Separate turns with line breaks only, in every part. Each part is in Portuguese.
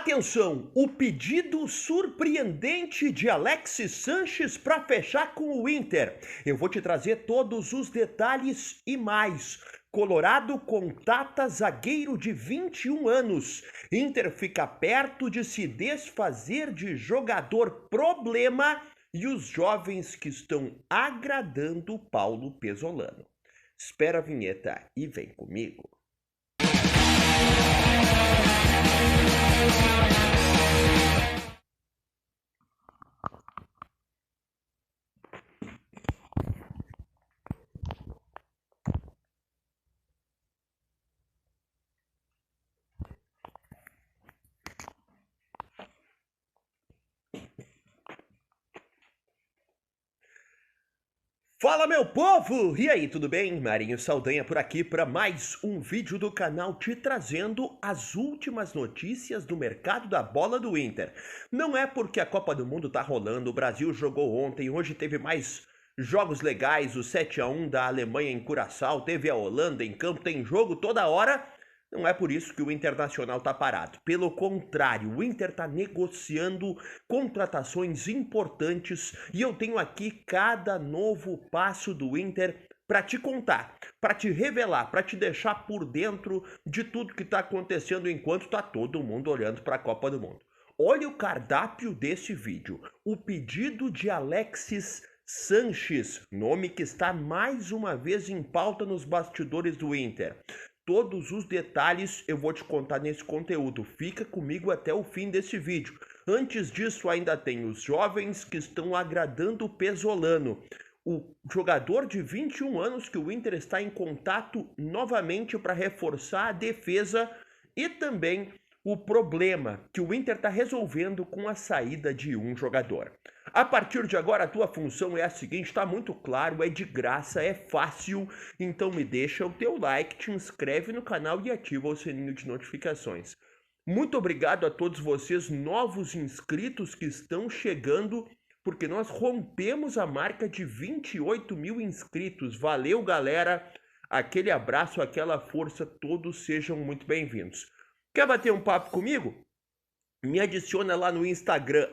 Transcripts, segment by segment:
Atenção, o pedido surpreendente de Alexis Sanches para fechar com o Inter. Eu vou te trazer todos os detalhes e mais. Colorado contata zagueiro de 21 anos. Inter fica perto de se desfazer de jogador problema e os jovens que estão agradando Paulo Pesolano. Espera a vinheta e vem comigo. Fala, meu povo! E aí, tudo bem? Marinho Saldanha por aqui para mais um vídeo do canal te trazendo as últimas notícias do mercado da bola do Inter. Não é porque a Copa do Mundo tá rolando, o Brasil jogou ontem, hoje teve mais jogos legais, o 7-1 da Alemanha em Curaçao, teve a Holanda em campo, tem jogo toda hora. Não é por isso que o Internacional está parado. Pelo contrário, o Inter está negociando contratações importantes e eu tenho aqui cada novo passo do Inter para te contar, para te revelar, para te deixar por dentro de tudo que está acontecendo enquanto está todo mundo olhando para a Copa do Mundo. Olha o cardápio desse vídeo. O pedido de Alexis Sanches, nome que está mais uma vez em pauta nos bastidores do Inter. Todos os detalhes eu vou te contar nesse conteúdo. Fica comigo até o fim desse vídeo. Antes disso, ainda tem os jovens que estão agradando o Pesolano. O jogador de 21 anos que o Inter está em contato novamente para reforçar a defesa e também o problema que o Inter está resolvendo com a saída de um jogador. A partir de agora, a tua função é a seguinte, está muito claro, é de graça, é fácil, então me deixa o teu like, te inscreve no canal e ativa o sininho de notificações. Muito obrigado a todos vocês, novos inscritos que estão chegando, porque nós rompemos a marca de 28 mil inscritos. Valeu, galera! Aquele abraço, aquela força, todos sejam muito bem-vindos. Quer bater um papo comigo? Me adiciona lá no Instagram,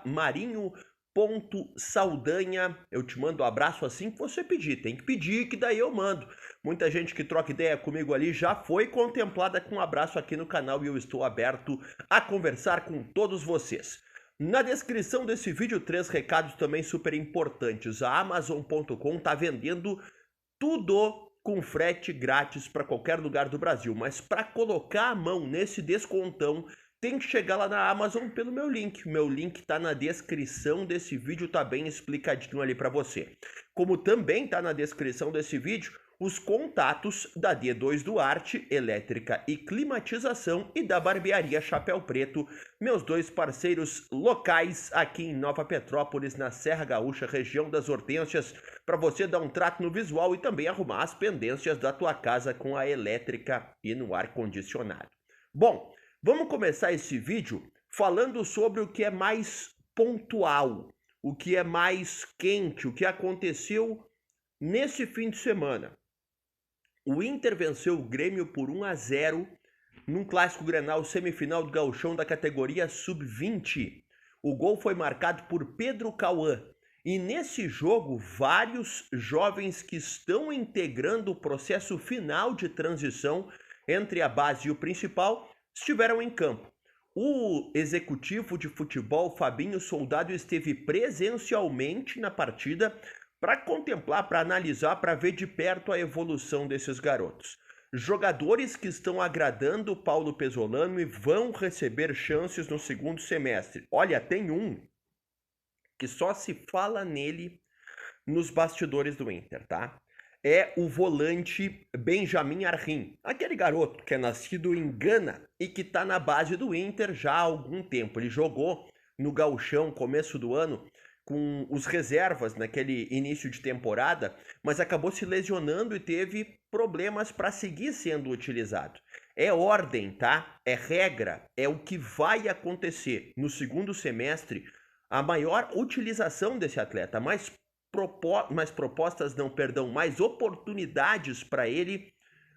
@marinho.saldanha. Eu te mando um abraço assim que você pedir. Tem que pedir que daí eu mando. Muita gente que troca ideia comigo ali já foi contemplada com um abraço aqui no canal e eu estou aberto a conversar com todos vocês. Na descrição desse vídeo, 3 recados também super importantes. A Amazon.com está vendendo tudo com frete grátis para qualquer lugar do Brasil. Mas para colocar a mão nesse descontão, tem que chegar lá na Amazon pelo meu link. Meu link está na descrição desse vídeo, tá bem explicadinho ali para você. Como também está na descrição desse vídeo, os contatos da D2 Duarte, elétrica e climatização, e da barbearia Chapéu Preto, meus dois parceiros locais aqui em Nova Petrópolis, na Serra Gaúcha, região das Hortênsias, para você dar um trato no visual e também arrumar as pendências da tua casa com a elétrica e no ar-condicionado. Bom, vamos começar esse vídeo falando sobre o que é mais pontual, o que é mais quente, o que aconteceu nesse fim de semana. O Inter venceu o Grêmio por 1-0 num clássico Grenal semifinal do Gauchão da categoria Sub-20. O gol foi marcado por Pedro Cauã. E nesse jogo, vários jovens que estão integrando o processo final de transição entre a base e o principal estiveram em campo. O executivo de futebol, Fabinho Soldado, esteve presencialmente na partida para contemplar, para analisar, para ver de perto a evolução desses garotos. Jogadores que estão agradando o Paulo Pesolano e vão receber chances no segundo semestre. Olha, tem um que só se fala nele nos bastidores do Inter, tá? É o volante Benjamin Arrim, aquele garoto que é nascido em Gana e que está na base do Inter já há algum tempo. Ele jogou no Gauchão, começo do ano, com os reservas naquele início de temporada, mas acabou se lesionando e teve problemas para seguir sendo utilizado. É ordem, tá? É regra, é o que vai acontecer no segundo semestre, a maior utilização desse atleta, mais propostas, mais oportunidades para ele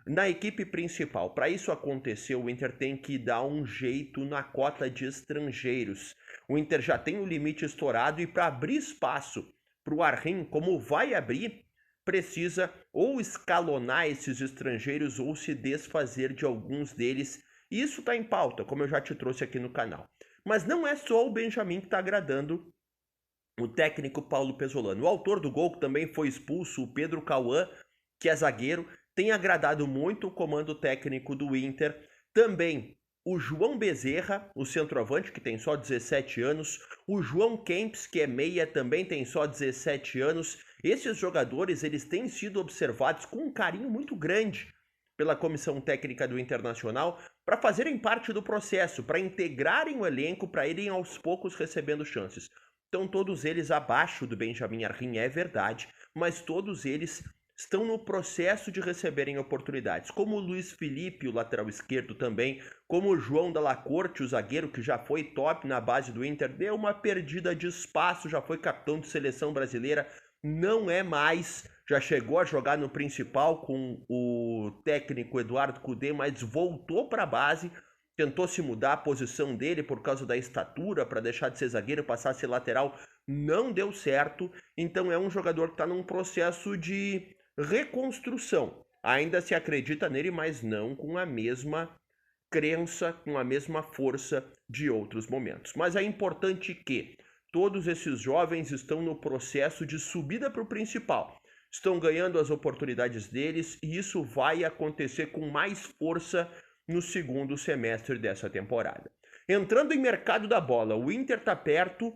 Na equipe principal, para isso acontecer, o Inter tem que dar um jeito na cota de estrangeiros. O Inter já tem o limite estourado e para abrir espaço para o Arrim, como vai abrir, precisa ou escalonar esses estrangeiros ou se desfazer de alguns deles. Isso está em pauta, como eu já te trouxe aqui no canal. Mas não é só o Benjamin que está agradando o técnico Paulo Pesolano. O autor do gol, que também foi expulso, o Pedro Cauã, que é zagueiro, tem agradado muito o comando técnico do Inter. Também o João Bezerra, o centroavante, que tem só 17 anos. O João Kempis, que é meia, também tem só 17 anos. Esses jogadores, eles têm sido observados com um carinho muito grande pela comissão técnica do Internacional para fazerem parte do processo, para integrarem o elenco, para irem aos poucos recebendo chances. Então todos eles abaixo do Benjamin Arrim, é verdade, mas todos eles estão no processo de receberem oportunidades, como o Luiz Felipe, o lateral esquerdo também, como o João Dalla Corte, o zagueiro que já foi top na base do Inter, deu uma perdida de espaço, já foi capitão de seleção brasileira, não é mais, já chegou a jogar no principal com o técnico Eduardo Cudê, mas voltou para a base, tentou se mudar a posição dele por causa da estatura, para deixar de ser zagueiro e passar a ser lateral, não deu certo, então é um jogador que está num processo de reconstrução. Ainda se acredita nele, mas não com a mesma crença, com a mesma força de outros momentos. Mas é importante que todos esses jovens estão no processo de subida para o principal. Estão ganhando as oportunidades deles e isso vai acontecer com mais força no segundo semestre dessa temporada. Entrando em mercado da bola, o Inter está perto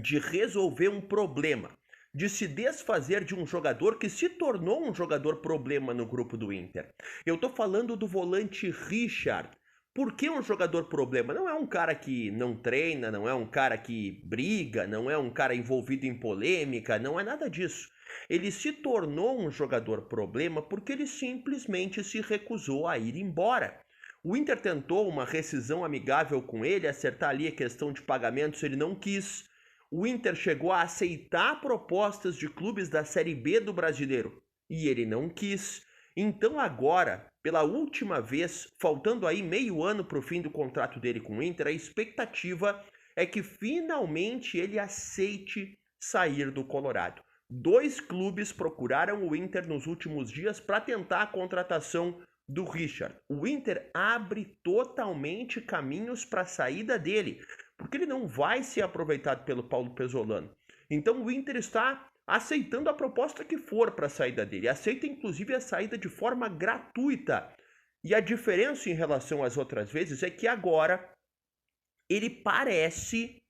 de resolver um problema, de se desfazer de um jogador que se tornou um jogador problema no grupo do Inter. Eu tô falando do volante Richard. Por que um jogador problema? Não é um cara que não treina, não é um cara que briga, não é um cara envolvido em polêmica, não é nada disso. Ele se tornou um jogador problema porque ele simplesmente se recusou a ir embora. O Inter tentou uma rescisão amigável com ele, acertar ali a questão de pagamentos, ele não quis. O Inter chegou a aceitar propostas de clubes da Série B do Brasileiro e ele não quis. Então agora, pela última vez, faltando aí meio ano para o fim do contrato dele com o Inter, a expectativa é que finalmente ele aceite sair do Colorado. 2 clubes procuraram o Inter nos últimos dias para tentar a contratação do Richard. O Inter abre totalmente caminhos para a saída dele, porque ele não vai ser aproveitado pelo Paulo Pesolano. Então o Inter está aceitando a proposta que for para a saída dele. Aceita inclusive a saída de forma gratuita. E a diferença em relação às outras vezes é que agora ele parece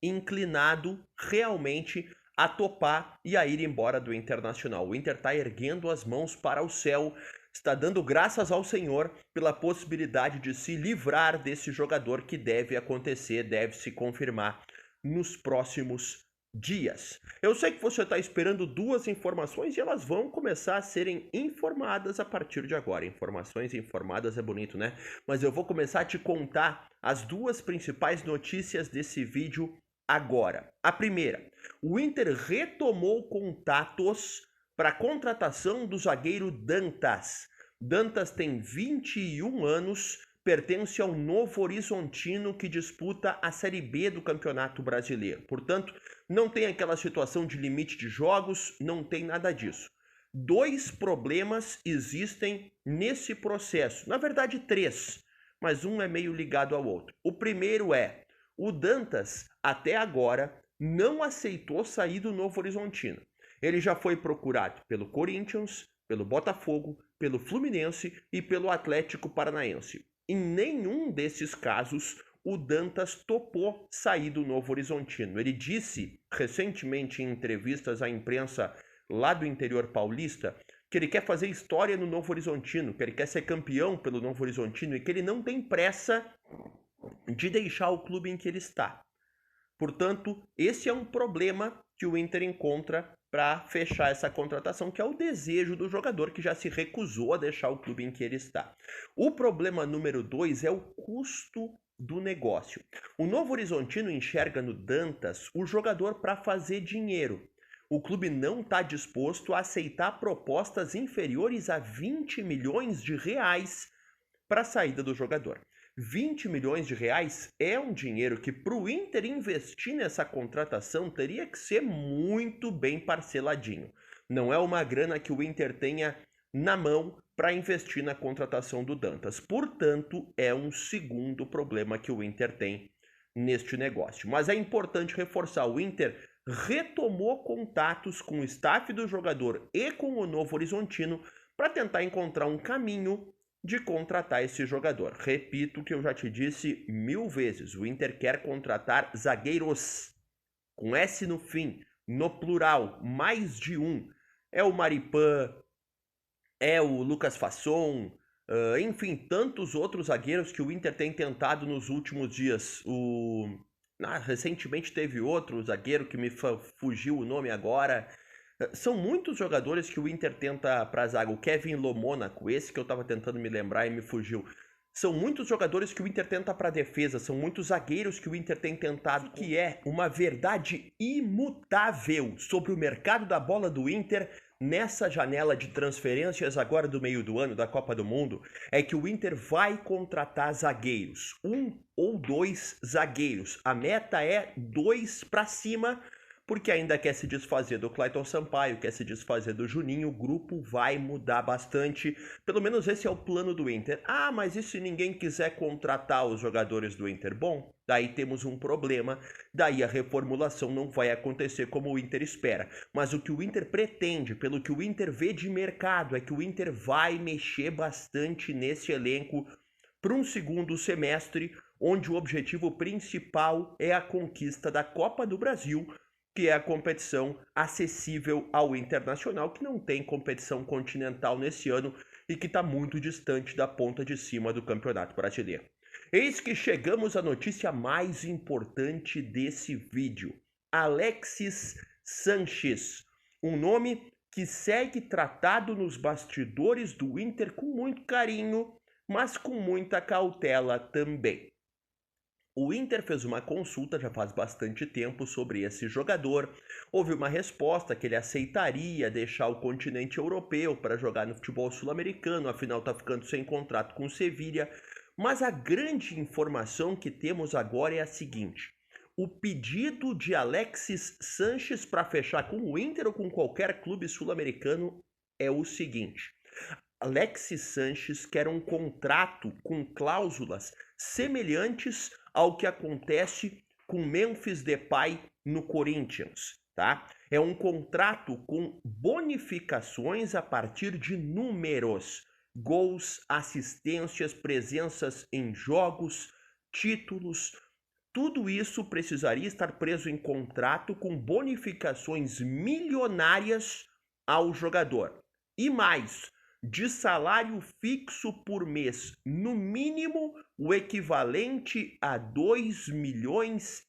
inclinado realmente a topar e a ir embora do Internacional. O Inter está erguendo as mãos para o céu, está dando graças ao Senhor pela possibilidade de se livrar desse jogador que deve acontecer, deve se confirmar nos próximos dias. Eu sei que você está esperando 2 informações e elas vão começar a serem informadas a partir de agora. Informações informadas é bonito, né? Mas eu vou começar a te contar as 2 principais notícias desse vídeo agora. A primeira, o Inter retomou contatos para a contratação do zagueiro Dantas. Dantas tem 21 anos, pertence ao Novo Horizontino que disputa a Série B do Campeonato Brasileiro. Portanto, não tem aquela situação de limite de jogos, não tem nada disso. 2 problemas existem nesse processo, na verdade 3, mas um é meio ligado ao outro. O primeiro é, o Dantas, até agora, não aceitou sair do Novo Horizontino. Ele já foi procurado pelo Corinthians, pelo Botafogo, pelo Fluminense e pelo Atlético Paranaense. Em nenhum desses casos, o Dantas topou sair do Novo Horizontino. Ele disse recentemente em entrevistas à imprensa lá do interior paulista que ele quer fazer história no Novo Horizontino, que ele quer ser campeão pelo Novo Horizontino e que ele não tem pressa de deixar o clube em que ele está. Portanto, esse é um problema que o Inter encontra para fechar essa contratação, que é o desejo do jogador que já se recusou a deixar o clube em que ele está. O problema número 2 é o custo do negócio. O Novo Horizontino enxerga no Dantas o jogador para fazer dinheiro. O clube não está disposto a aceitar propostas inferiores a 20 milhões de reais para a saída do jogador. 20 milhões de reais é um dinheiro que para o Inter investir nessa contratação teria que ser muito bem parceladinho. Não é uma grana que o Inter tenha na mão para investir na contratação do Dantas. Portanto, é um segundo problema que o Inter tem neste negócio. Mas é importante reforçar, o Inter retomou contatos com o staff do jogador e com o Novo Horizontino para tentar encontrar um caminho de contratar esse jogador. Repito o que eu já te disse 1000 vezes, o Inter quer contratar zagueiros, com S no fim, no plural, mais de um. É o Maripan, é o Lucas Fasson, enfim, tantos outros zagueiros que o Inter tem tentado nos últimos dias. Recentemente teve outro zagueiro que me fugiu o nome agora. São muitos jogadores que o Inter tenta para a zaga. O Kevin Lomônaco, esse que eu estava tentando me lembrar e me fugiu. São muitos jogadores que o Inter tenta para a defesa, são muitos zagueiros que o Inter tem tentado, que é uma verdade imutável sobre o mercado da bola do Inter nessa janela de transferências agora do meio do ano da Copa do Mundo, é que o Inter vai contratar zagueiros, 1 ou 2 zagueiros. A meta é 2 para cima, porque ainda quer se desfazer do Clayton Sampaio, quer se desfazer do Juninho, o grupo vai mudar bastante, pelo menos esse é o plano do Inter. Ah, mas e se ninguém quiser contratar os jogadores do Inter? Bom, daí temos um problema, daí a reformulação não vai acontecer como o Inter espera. Mas o que o Inter pretende, pelo que o Inter vê de mercado, é que o Inter vai mexer bastante nesse elenco para um segundo semestre, onde o objetivo principal é a conquista da Copa do Brasil, que é a competição acessível ao Internacional, que não tem competição continental nesse ano e que está muito distante da ponta de cima do Campeonato Brasileiro. Eis que chegamos à notícia mais importante desse vídeo. Alexis Sanches, um nome que segue tratado nos bastidores do Inter com muito carinho, mas com muita cautela também. O Inter fez uma consulta já faz bastante tempo sobre esse jogador. Houve uma resposta que ele aceitaria deixar o continente europeu para jogar no futebol sul-americano, afinal está ficando sem contrato com o Sevilla. Mas a grande informação que temos agora é a seguinte: o pedido de Alexis Sanches para fechar com o Inter ou com qualquer clube sul-americano é o seguinte: Alexis Sanches quer um contrato com cláusulas semelhantes ao que acontece com Memphis Depay no Corinthians, tá? É um contrato com bonificações a partir de números, gols, assistências, presenças em jogos, títulos. Tudo isso precisaria estar preso em contrato com bonificações milionárias ao jogador. E mais, de salário fixo por mês, no mínimo o equivalente a 2,5 milhões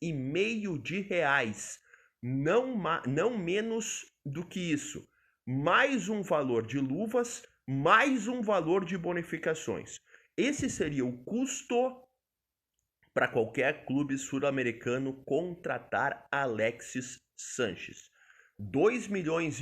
de reais, não menos do que isso, mais um valor de luvas, mais um valor de bonificações. Esse seria o custo para qualquer clube sul-americano contratar Alexis Sanches. 2,5 milhões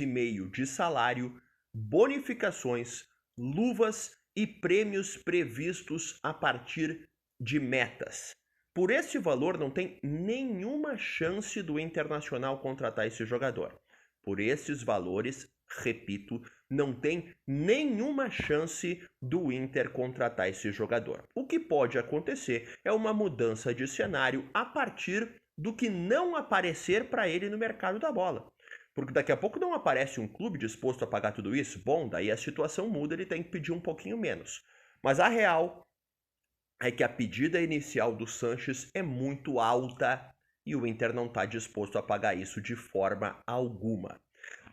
de salário, bonificações, luvas e prêmios previstos a partir de metas. Por esse valor não tem nenhuma chance do Internacional contratar esse jogador. Por esses valores, repito, não tem nenhuma chance do Inter contratar esse jogador. O que pode acontecer é uma mudança de cenário a partir do que não aparecer para ele no mercado da bola. Porque daqui a pouco não aparece um clube disposto a pagar tudo isso. Bom, daí a situação muda, ele tem que pedir um pouquinho menos. Mas a real é que a pedida inicial do Sanches é muito alta e o Inter não está disposto a pagar isso de forma alguma.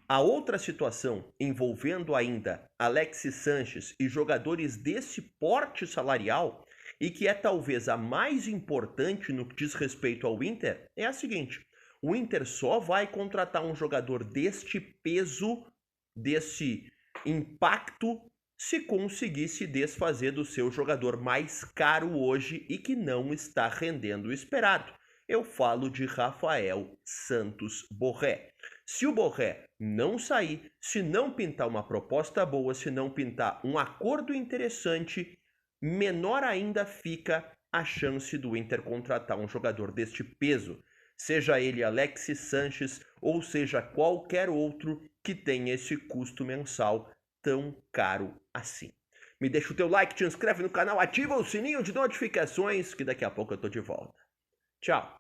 A outra situação envolvendo ainda Alexis Sanches e jogadores desse porte salarial, e que é talvez a mais importante no que diz respeito ao Inter, é a seguinte: o Inter só vai contratar um jogador deste peso, desse impacto, se conseguir se desfazer do seu jogador mais caro hoje e que não está rendendo o esperado. Eu falo de Rafael Santos Borré. Se o Borré não sair, se não pintar uma proposta boa, se não pintar um acordo interessante, menor ainda fica a chance do Inter contratar um jogador deste peso, seja ele Alexis Sanches ou seja qualquer outro que tenha esse custo mensal tão caro assim. Me deixa o teu like, te inscreve no canal, ativa o sininho de notificações que daqui a pouco eu tô de volta. Tchau!